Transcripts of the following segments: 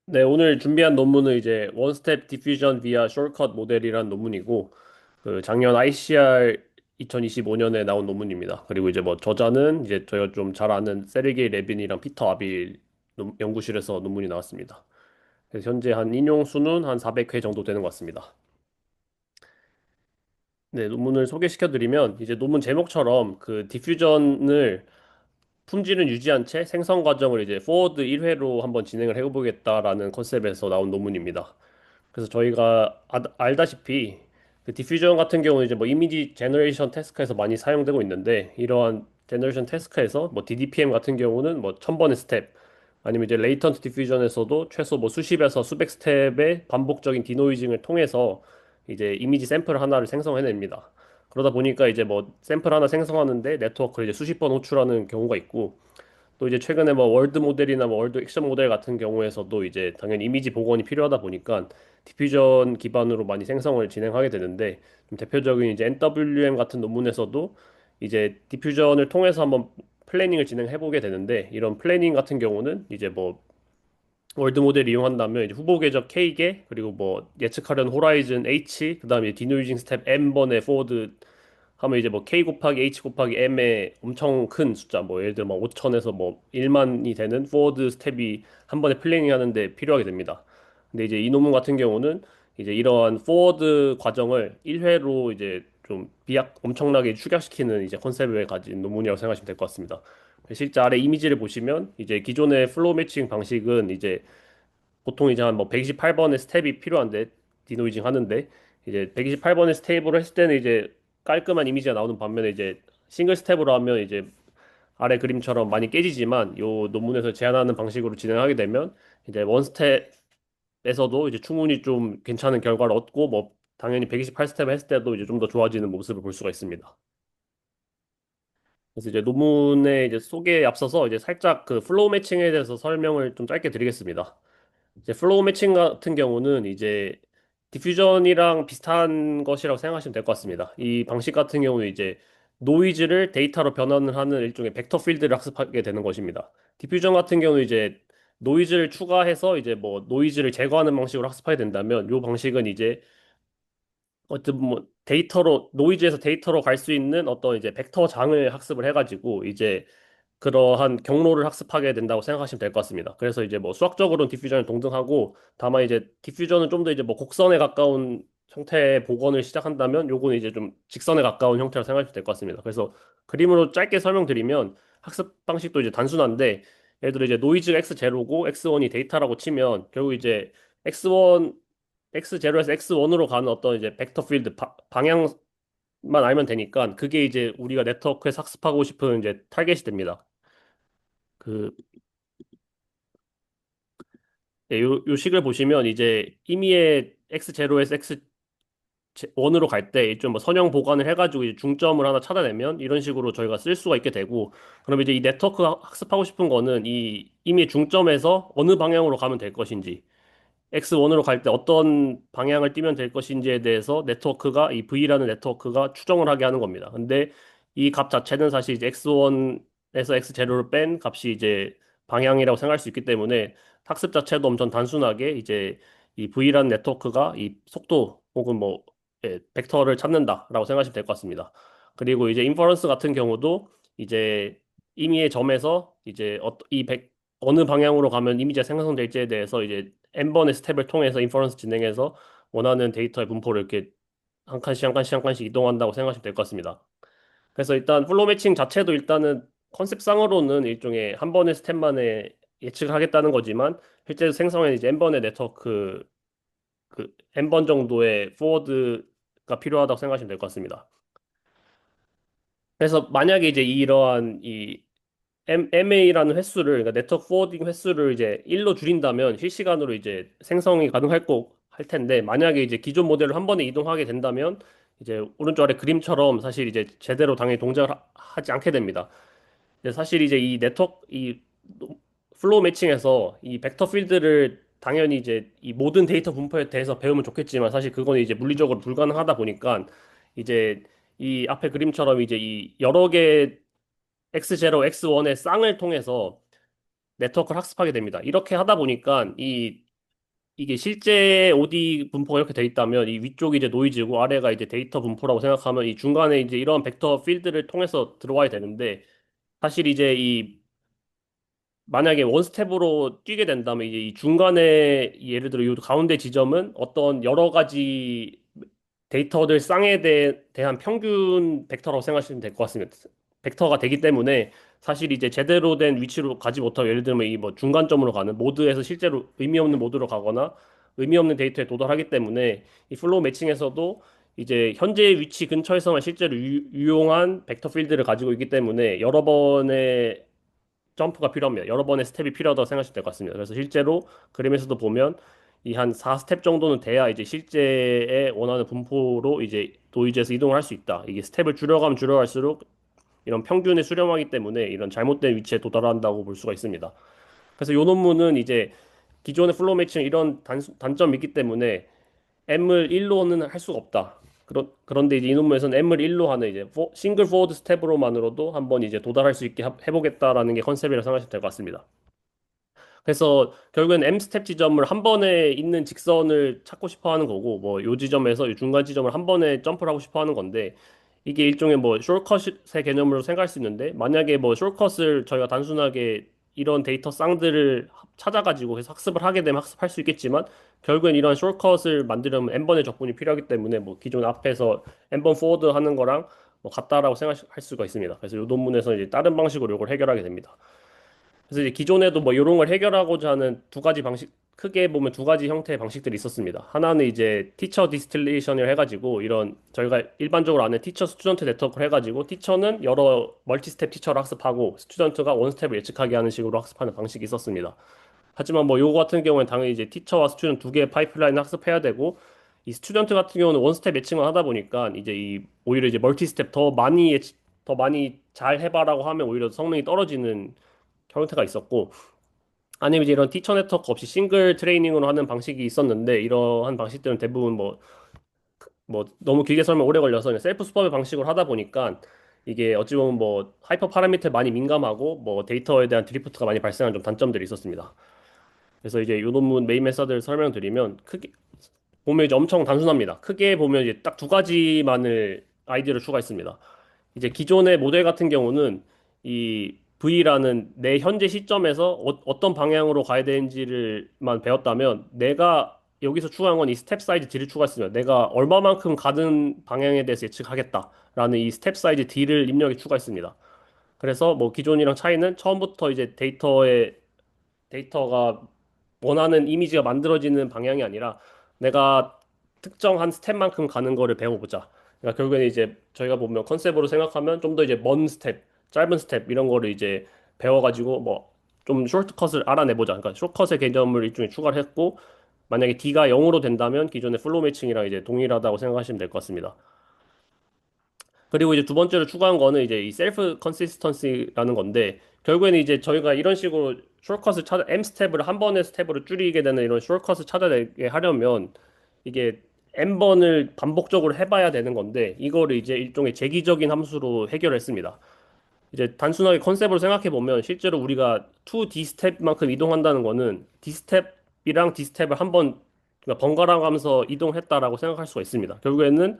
네, 오늘 준비한 논문은 이제 원스텝 디퓨전 비아 숏컷 모델이란 논문이고, 그 작년 ICR 2025년에 나온 논문입니다. 그리고 이제 뭐 저자는 이제 저희가 좀 잘 아는 세르게이 레빈이랑 피터 아빌 연구실에서 논문이 나왔습니다. 그래서 현재 한 인용 수는 한 400회 정도 되는 것 같습니다. 네, 논문을 소개시켜 드리면 이제 논문 제목처럼 그 디퓨전을 품질은 유지한 채 생성 과정을 이제 포워드 1회로 한번 진행을 해보겠다라는 컨셉에서 나온 논문입니다. 그래서 저희가 알다시피 그 디퓨전 같은 경우는 이제 뭐 이미지 제너레이션 태스크에서 많이 사용되고 있는데 이러한 제너레이션 태스크에서 뭐 DDPM 같은 경우는 뭐 1000번의 스텝 아니면 이제 레이턴트 디퓨전에서도 최소 뭐 수십에서 수백 스텝의 반복적인 디노이징을 통해서 이제 이미지 샘플 하나를 생성해냅니다. 그러다 보니까 이제 뭐 샘플 하나 생성하는데 네트워크를 이제 수십 번 호출하는 경우가 있고 또 이제 최근에 뭐 월드 모델이나 뭐 월드 액션 모델 같은 경우에서도 이제 당연히 이미지 복원이 필요하다 보니까 디퓨전 기반으로 많이 생성을 진행하게 되는데 좀 대표적인 이제 NWM 같은 논문에서도 이제 디퓨전을 통해서 한번 플래닝을 진행해 보게 되는데 이런 플래닝 같은 경우는 이제 뭐 월드 모델 이용한다면 이제 후보 궤적 K개 그리고 뭐 예측하려는 호라이즌 H 그다음에 디노이징 스텝 N번의 포워드 하면 이제 뭐 K 곱하기 H 곱하기 M의 엄청 큰 숫자, 뭐 예를 들어 막 5천에서 뭐 1만이 되는 포워드 스텝이 한 번에 플래닝 하는데 필요하게 됩니다. 근데 이제 이 논문 같은 경우는 이제 이러한 포워드 과정을 1회로 이제 좀 비약 엄청나게 축약시키는 이제 컨셉을 가진 논문이라고 생각하시면 될 것 같습니다. 실제 아래 이미지를 보시면 이제 기존의 플로우 매칭 방식은 이제 보통 이제 한 뭐 128번의 스텝이 필요한데 디노이징 하는데 이제 128번의 스텝으로 했을 때는 이제 깔끔한 이미지가 나오는 반면에 이제 싱글 스텝으로 하면 이제 아래 그림처럼 많이 깨지지만 요 논문에서 제안하는 방식으로 진행하게 되면 이제 원 스텝에서도 이제 충분히 좀 괜찮은 결과를 얻고 뭐 당연히 128 스텝 했을 때도 이제 좀 더 좋아지는 모습을 볼 수가 있습니다. 그래서 이제 논문의 이제 소개에 앞서서 이제 살짝 그 플로우 매칭에 대해서 설명을 좀 짧게 드리겠습니다. 이제 플로우 매칭 같은 경우는 이제 디퓨전이랑 비슷한 것이라고 생각하시면 될 것 같습니다. 이 방식 같은 경우는 이제 노이즈를 데이터로 변환을 하는 일종의 벡터 필드를 학습하게 되는 것입니다. 디퓨전 같은 경우는 이제 노이즈를 추가해서 이제 뭐 노이즈를 제거하는 방식으로 학습하게 된다면 이 방식은 이제 어쨌든 뭐 데이터로 노이즈에서 데이터로 갈 수 있는 어떤 이제 벡터 장을 학습을 해가지고 이제 그러한 경로를 학습하게 된다고 생각하시면 될 것 같습니다. 그래서 이제 뭐 수학적으로는 디퓨전을 동등하고 다만 이제 디퓨전은 좀 더 이제 뭐 곡선에 가까운 형태의 복원을 시작한다면 요거는 이제 좀 직선에 가까운 형태로 생각하시면 될 것 같습니다. 그래서 그림으로 짧게 설명드리면 학습 방식도 이제 단순한데 예를 들어 이제 노이즈 x0고 x1이 데이터라고 치면 결국 이제 x1 x0에서 x1으로 가는 어떤 이제 벡터 필드 방향만 알면 되니까 그게 이제 우리가 네트워크에서 학습하고 싶은 이제 타겟이 됩니다. 그, 예, 요 식을 보시면 이제 임의의 x0에서 x1으로 갈 때 좀 뭐 선형 보관을 해가지고 이제 중점을 하나 찾아내면 이런 식으로 저희가 쓸 수가 있게 되고 그럼 이제 이 네트워크 학습하고 싶은 거는 이 임의 중점에서 어느 방향으로 가면 될 것인지 X1으로 갈 때 어떤 방향을 띠면 될 것인지에 대해서 네트워크가 이 V라는 네트워크가 추정을 하게 하는 겁니다. 근데 이 값 자체는 사실 이제 X1에서 X0를 뺀 값이 이제 방향이라고 생각할 수 있기 때문에 학습 자체도 엄청 단순하게 이제 이 V라는 네트워크가 이 속도 혹은 뭐 벡터를 찾는다라고 생각하시면 될 것 같습니다. 그리고 이제 인퍼런스 같은 경우도 이제 임의의 점에서 이제 어느 방향으로 가면 이미지가 생성될지에 대해서 이제 n번의 스텝을 통해서 인퍼런스 진행해서 원하는 데이터의 분포를 이렇게 한 칸씩 한 칸씩 한 칸씩 이동한다고 생각하시면 될 것 같습니다. 그래서 일단 플로우 매칭 자체도 일단은 컨셉상으로는 일종의 한 번의 스텝만에 예측을 하겠다는 거지만 실제 생성에 이제 n번의 네트워크 그 n번 정도의 포워드가 필요하다고 생각하시면 될 것 같습니다. 그래서 만약에 이제 이러한 이 MA라는 횟수를, 그러니까 네트워크 포워딩 횟수를 이제 1로 줄인다면 실시간으로 이제 생성이 가능할 할 텐데, 만약에 이제 기존 모델을 한 번에 이동하게 된다면, 이제 오른쪽 아래 그림처럼 사실 이제 제대로 당연히 동작을 하지 않게 됩니다. 근데 사실 이제 이 네트워크, 이 플로우 매칭에서 이 벡터 필드를 당연히 이제 이 모든 데이터 분포에 대해서 배우면 좋겠지만, 사실 그거는 이제 물리적으로 불가능하다 보니까, 이제 이 앞에 그림처럼 이제 이 여러 개 X0, X1의 쌍을 통해서 네트워크를 학습하게 됩니다. 이렇게 하다 보니까 이 이게 실제 OD 분포가 이렇게 돼 있다면 이 위쪽이 이제 노이즈고 아래가 이제 데이터 분포라고 생각하면 이 중간에 이제 이런 벡터 필드를 통해서 들어와야 되는데 사실 이제 이 만약에 원 스텝으로 뛰게 된다면 이제 이 중간에 예를 들어 이 가운데 지점은 어떤 여러 가지 데이터들 쌍에 대한 평균 벡터라고 생각하시면 될 것 같습니다. 벡터가 되기 때문에 사실 이제 제대로 된 위치로 가지 못하고 예를 들면 이 뭐 중간점으로 가는 모드에서 실제로 의미 없는 모드로 가거나 의미 없는 데이터에 도달하기 때문에 이 플로우 매칭에서도 이제 현재 위치 근처에서만 실제로 유용한 벡터 필드를 가지고 있기 때문에 여러 번의 점프가 필요합니다. 여러 번의 스텝이 필요하다고 생각하시면 될 것 같습니다. 그래서 실제로 그림에서도 보면 이 한 4스텝 정도는 돼야 이제 실제의 원하는 분포로 이제 도이지에서 이동을 할 수 있다. 이게 스텝을 줄여가면 줄여갈수록 이런 평균에 수렴하기 때문에 이런 잘못된 위치에 도달한다고 볼 수가 있습니다. 그래서 이 논문은 이제 기존의 플로우 매칭 이런 단점이 있기 때문에 M을 1로는 할 수가 없다. 그런데 이제 이 논문에서는 M을 1로 하는 이제 싱글 포워드 스텝으로만으로도 한번 이제 도달할 수 있게 해보겠다라는 게 컨셉이라고 생각하시면 될 것 같습니다. 그래서 결국엔 M 스텝 지점을 한 번에 있는 직선을 찾고 싶어 하는 거고, 뭐, 요 지점에서 이 중간 지점을 한 번에 점프를 하고 싶어 하는 건데, 이게 일종의 뭐, 숏컷의 개념으로 생각할 수 있는데, 만약에 뭐, 숏컷을 저희가 단순하게 이런 데이터 쌍들을 찾아가지고 해서 학습을 하게 되면 학습할 수 있겠지만, 결국엔 이런 숏컷을 만들려면 N번의 적분이 필요하기 때문에, 뭐, 기존 앞에서 N번 포워드 하는 거랑 뭐, 같다라고 생각할 수가 있습니다. 그래서 이 논문에서 이제 다른 방식으로 이걸 해결하게 됩니다. 그래서 이제 기존에도 뭐 이런 걸 해결하고자 하는 두 가지 방식, 크게 보면 두 가지 형태의 방식들이 있었습니다. 하나는 이제 티처 디스틸레이션을 해가지고 이런 저희가 일반적으로 아는 티처 스튜던트 네트워크를 해가지고 티처는 여러 멀티 스텝 티처를 학습하고 스튜던트가 원 스텝을 예측하게 하는 식으로 학습하는 방식이 있었습니다. 하지만 뭐 요거 같은 경우에는 당연히 이제 티처와 스튜던트 두 개의 파이프라인 학습해야 되고 이 스튜던트 같은 경우는 원 스텝 예측만 하다 보니까 이제 이 오히려 이제 멀티 스텝 더 많이 잘 해봐라고 하면 오히려 성능이 떨어지는 형태가 있었고 아니면 이제 이런 티처 네트워크 없이 싱글 트레이닝으로 하는 방식이 있었는데 이러한 방식들은 대부분 뭐 너무 길게 설명 오래 걸려서 그냥 셀프 수법의 방식으로 하다 보니까 이게 어찌 보면 뭐 하이퍼 파라미터에 많이 민감하고 뭐 데이터에 대한 드리프트가 많이 발생하는 좀 단점들이 있었습니다. 그래서 이제 이 논문 메인 메서드를 설명드리면 크게 보면 이제 엄청 단순합니다. 크게 보면 이제 딱 두 가지만을 아이디어를 추가했습니다. 이제 기존의 모델 같은 경우는 이 V라는 내 현재 시점에서 떤 방향으로 가야 되는지를만 배웠다면 내가 여기서 추가한 건 이 스텝 사이즈 D를 추가했습니다. 내가 얼마만큼 가는 방향에 대해서 예측하겠다라는 이 스텝 사이즈 D를 입력에 추가했습니다. 그래서 뭐 기존이랑 차이는 처음부터 이제 데이터가 원하는 이미지가 만들어지는 방향이 아니라 내가 특정한 스텝만큼 가는 거를 배워보자. 그러니까 결국에는 이제 저희가 보면 컨셉으로 생각하면 좀 더 이제 먼 스텝, 짧은 스텝 이런 거를 이제 배워가지고 뭐 좀 쇼트컷을 알아내보자. 그러니까 쇼트컷의 개념을 일종의 추가를 했고 만약에 D가 0으로 된다면 기존의 플로우 매칭이랑 이제 동일하다고 생각하시면 될 것 같습니다. 그리고 이제 두 번째로 추가한 거는 이제 이 셀프 컨시스턴시라는 건데 결국에는 이제 저희가 이런 식으로 숏컷을 찾아 M 스텝을 한 번의 스텝으로 줄이게 되는 이런 숏컷을 찾아내게 하려면 이게 M 번을 반복적으로 해봐야 되는 건데 이거를 이제 일종의 재기적인 함수로 해결했습니다. 이제 단순하게 컨셉으로 생각해 보면 실제로 우리가 2D 스텝만큼 이동한다는 거는 D 스텝이랑 D 스텝을 한번 그러니까 번갈아 가면서 이동했다라고 생각할 수가 있습니다. 결국에는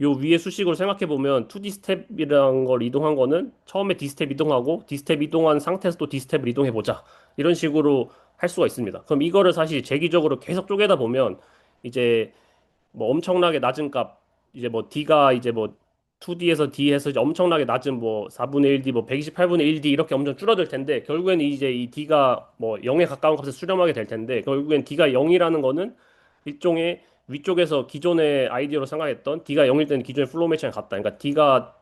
요 위에 수식으로 생각해 보면 2D 스텝이라는 걸 이동한 거는 처음에 D 스텝 이동하고 D 스텝 이동한 상태에서 또 D 스텝을 이동해 보자. 이런 식으로 할 수가 있습니다. 그럼 이거를 사실 재기적으로 계속 쪼개다 보면 이제 뭐 엄청나게 낮은 값 이제 뭐 D가 이제 뭐 2D에서 D에서 이제 엄청나게 낮은 뭐 4분의 1D 뭐 128분의 1D 이렇게 엄청 줄어들 텐데 결국에는 이제 이 D가 뭐 0에 가까운 값에 수렴하게 될 텐데 결국엔 D가 0이라는 거는 일종의 위쪽에서 기존의 아이디어로 생각했던 D가 0일 때는 기존의 플로우 매치랑 같다. 그러니까 D가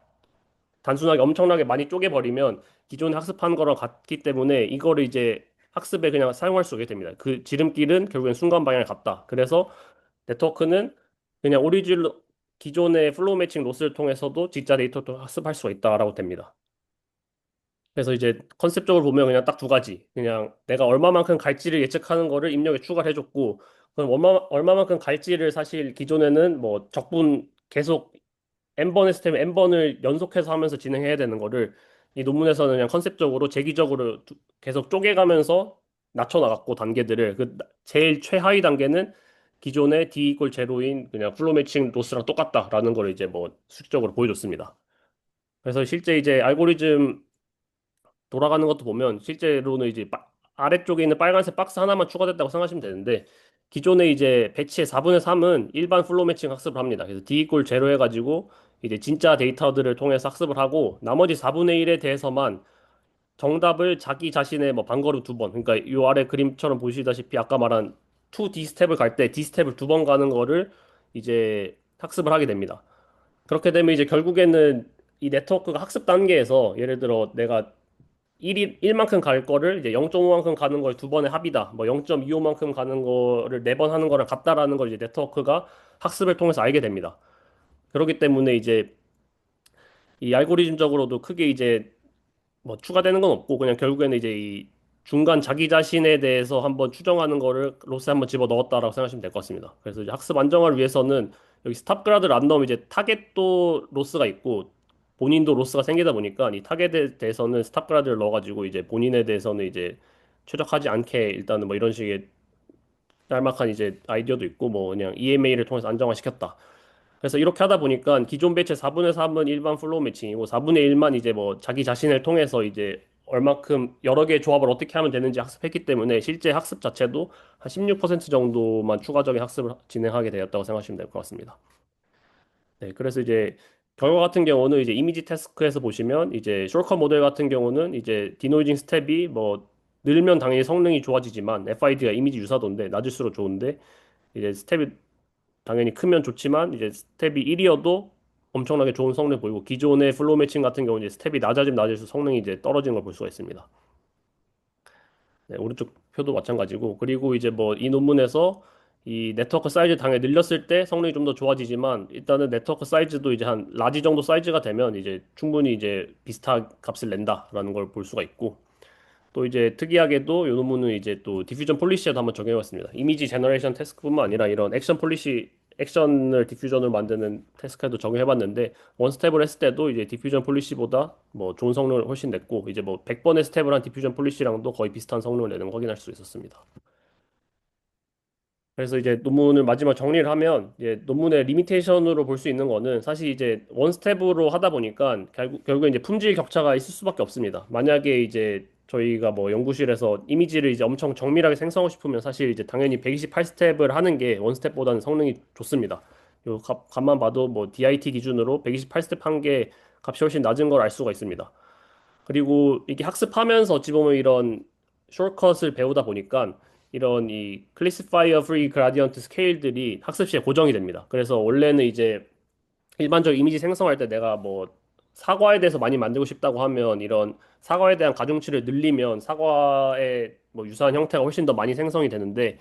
단순하게 엄청나게 많이 쪼개버리면 기존에 학습한 거랑 같기 때문에 이거를 이제 학습에 그냥 사용할 수 있게 됩니다. 그 지름길은 결국엔 순간 방향에 같다. 그래서 네트워크는 그냥 오리지널 기존의 플로우 매칭 로스를 통해서도 진짜 데이터도 학습할 수가 있다라고 됩니다. 그래서 이제 컨셉적으로 보면 그냥 딱 두 가지. 그냥 내가 얼마만큼 갈지를 예측하는 거를 입력에 추가를 해줬고, 그럼 얼마만큼 갈지를 사실 기존에는 뭐 적분 계속 n번 했을 때면 n번을 연속해서 하면서 진행해야 되는 거를 이 논문에서는 그냥 컨셉적으로 계속 쪼개가면서 낮춰나갔고 단계들을 제일 최하위 단계는 기존의 D 이퀄 제로인 그냥 플로 매칭 로스랑 똑같다라는 걸 이제 뭐 수식적으로 보여줬습니다. 그래서 실제 이제 알고리즘 돌아가는 것도 보면 실제로는 이제 아래쪽에 있는 빨간색 박스 하나만 추가됐다고 생각하시면 되는데 기존에 이제 배치의 4분의 3은 일반 플로우 매칭 학습을 합니다. 그래서 D 이퀄 제로 해가지고 이제 진짜 데이터들을 통해서 학습을 하고 나머지 4분의 1에 대해서만 정답을 자기 자신의 뭐 반걸음 두 번, 그러니까 이 아래 그림처럼 보시다시피 아까 말한 2D 스텝을 갈 때 D 스텝을 두 번 가는 거를 이제 학습을 하게 됩니다. 그렇게 되면 이제 결국에는 이 네트워크가 학습 단계에서 예를 들어 내가 1만큼 갈 거를 이제 0.5만큼 가는 걸 두 번의 합이다. 뭐 0.25만큼 가는 거를 네 번 하는 거랑 같다라는 걸 이제 네트워크가 학습을 통해서 알게 됩니다. 그렇기 때문에 이제 이 알고리즘적으로도 크게 이제 뭐 추가되는 건 없고 그냥 결국에는 이제 이 중간 자기 자신에 대해서 한번 추정하는 거를 로스에 한번 집어 넣었다라고 생각하시면 될 것 같습니다. 그래서 이제 학습 안정화를 위해서는 여기 스탑그라드를 안 넣으면 이제 타겟도 로스가 있고 본인도 로스가 생기다 보니까 이 타겟에 대해서는 스탑그라드를 넣어가지고 이제 본인에 대해서는 이제 최적하지 않게 일단은 뭐 이런 식의 짤막한 이제 아이디어도 있고 뭐 그냥 EMA를 통해서 안정화시켰다. 그래서 이렇게 하다 보니까 기존 배치 4분의 3은 일반 플로우 매칭이고 4분의 1만 이제 뭐 자기 자신을 통해서 이제 얼마큼 여러 개의 조합을 어떻게 하면 되는지 학습했기 때문에 실제 학습 자체도 한 16% 정도만 추가적인 학습을 진행하게 되었다고 생각하시면 될 것 같습니다. 네, 그래서 이제 결과 같은 경우는 이제 이미지 태스크에서 보시면 이제 숄커 모델 같은 경우는 이제 디노이징 스텝이 뭐 늘면 당연히 성능이 좋아지지만 FID가 이미지 유사도인데 낮을수록 좋은데 이제 스텝이 당연히 크면 좋지만 이제 스텝이 1이어도 엄청나게 좋은 성능을 보이고 기존의 플로우 매칭 같은 경우는 이제 스텝이 낮아지면 낮을수록 성능이 이제 떨어지는 걸 볼 수가 있습니다. 네, 오른쪽 표도 마찬가지고 그리고 이제 뭐 이 논문에서 이 네트워크 사이즈 당연히 늘렸을 때 성능이 좀 더 좋아지지만 일단은 네트워크 사이즈도 이제 한 라지 정도 사이즈가 되면 이제 충분히 이제 비슷한 값을 낸다라는 걸 볼 수가 있고 또 이제 특이하게도 이 논문은 이제 또 디퓨전 폴리시에도 한번 적용해봤습니다. 이미지 제너레이션 태스크뿐만 아니라 이런 액션 폴리시, 액션을 디퓨전을 만드는 태스크에도 적용해봤는데 원 스텝을 했을 때도 이제 디퓨전 폴리시보다 뭐 좋은 성능을 훨씬 냈고 이제 뭐 100번의 스텝을 한 디퓨전 폴리시랑도 거의 비슷한 성능을 내는 걸 확인할 수 있었습니다. 그래서 이제 논문을 마지막 정리를 하면 이제 논문의 리미테이션으로 볼 수 있는 거는 사실 이제 원 스텝으로 하다 보니까 결국에 이제 품질 격차가 있을 수밖에 없습니다. 만약에 이제 저희가 뭐 연구실에서 이미지를 이제 엄청 정밀하게 생성하고 싶으면 사실 이제 당연히 128 스텝을 하는 게 원 스텝보다는 성능이 좋습니다. 요 값만 봐도 뭐 DIT 기준으로 128 스텝 한 게 값이 훨씬 낮은 걸 알 수가 있습니다. 그리고 이게 학습하면서 어찌 보면 이런 숏컷을 배우다 보니까 이런 이 클래시파이어 프리 그라디언트 스케일들이 학습 시에 고정이 됩니다. 그래서 원래는 이제 일반적 이미지 생성할 때 내가 뭐 사과에 대해서 많이 만들고 싶다고 하면 이런 사과에 대한 가중치를 늘리면 사과의 뭐 유사한 형태가 훨씬 더 많이 생성이 되는데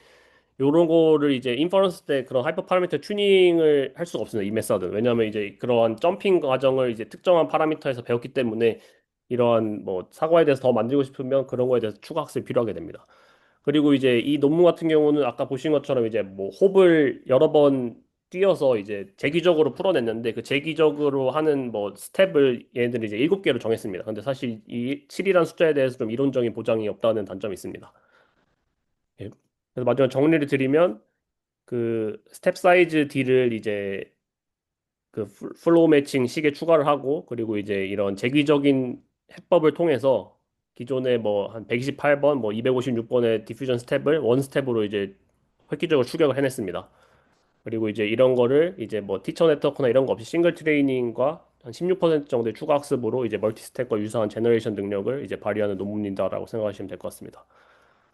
요런 거를 이제 인퍼런스 때 그런 하이퍼 파라미터 튜닝을 할 수가 없습니다. 이 메서드는. 왜냐하면 이제 그러한 점핑 과정을 이제 특정한 파라미터에서 배웠기 때문에 이러한 뭐 사과에 대해서 더 만들고 싶으면 그런 거에 대해서 추가 학습이 필요하게 됩니다. 그리고 이제 이 논문 같은 경우는 아까 보신 것처럼 이제 뭐 홉을 여러 번 띄어서 이제 재기적으로 풀어냈는데 그 재기적으로 하는 뭐 스텝을 얘네들이 이제 7개로 정했습니다. 근데 사실 이 7이라는 숫자에 대해서 좀 이론적인 보장이 없다는 단점이 있습니다. 예. 그래서 마지막 정리를 드리면 그 스텝 사이즈 D를 이제 그 플로우 매칭 식에 추가를 하고 그리고 이제 이런 재귀적인 해법을 통해서 기존에 뭐 한 128번 뭐 256번의 디퓨전 스텝을 원 스텝으로 이제 획기적으로 추격을 해냈습니다. 그리고 이제 이런 거를 이제 뭐 티처 네트워크나 이런 거 없이 싱글 트레이닝과 한 16% 정도의 추가 학습으로 이제 멀티 스텝과 유사한 제너레이션 능력을 이제 발휘하는 논문이다라고 생각하시면 될 것 같습니다.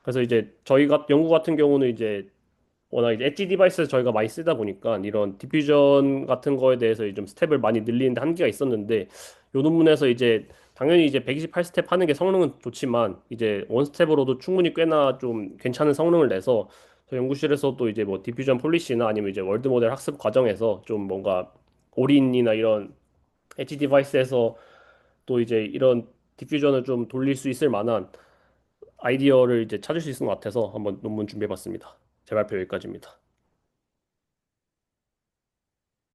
그래서 이제 저희가 연구 같은 경우는 이제 워낙 이제 엣지 디바이스에서 저희가 많이 쓰다 보니까 이런 디퓨전 같은 거에 대해서 좀 스텝을 많이 늘리는데 한계가 있었는데 요 논문에서 이제 당연히 이제 128 스텝 하는 게 성능은 좋지만 이제 원 스텝으로도 충분히 꽤나 좀 괜찮은 성능을 내서 저 연구실에서도 이제 뭐 디퓨전 폴리시나 아니면 이제 월드 모델 학습 과정에서 좀 뭔가 올인이나 이런 엣지 디바이스에서 또 이제 이런 디퓨전을 좀 돌릴 수 있을 만한 아이디어를 이제 찾을 수 있을 것 같아서 한번 논문 준비해봤습니다. 제 발표 여기까지입니다.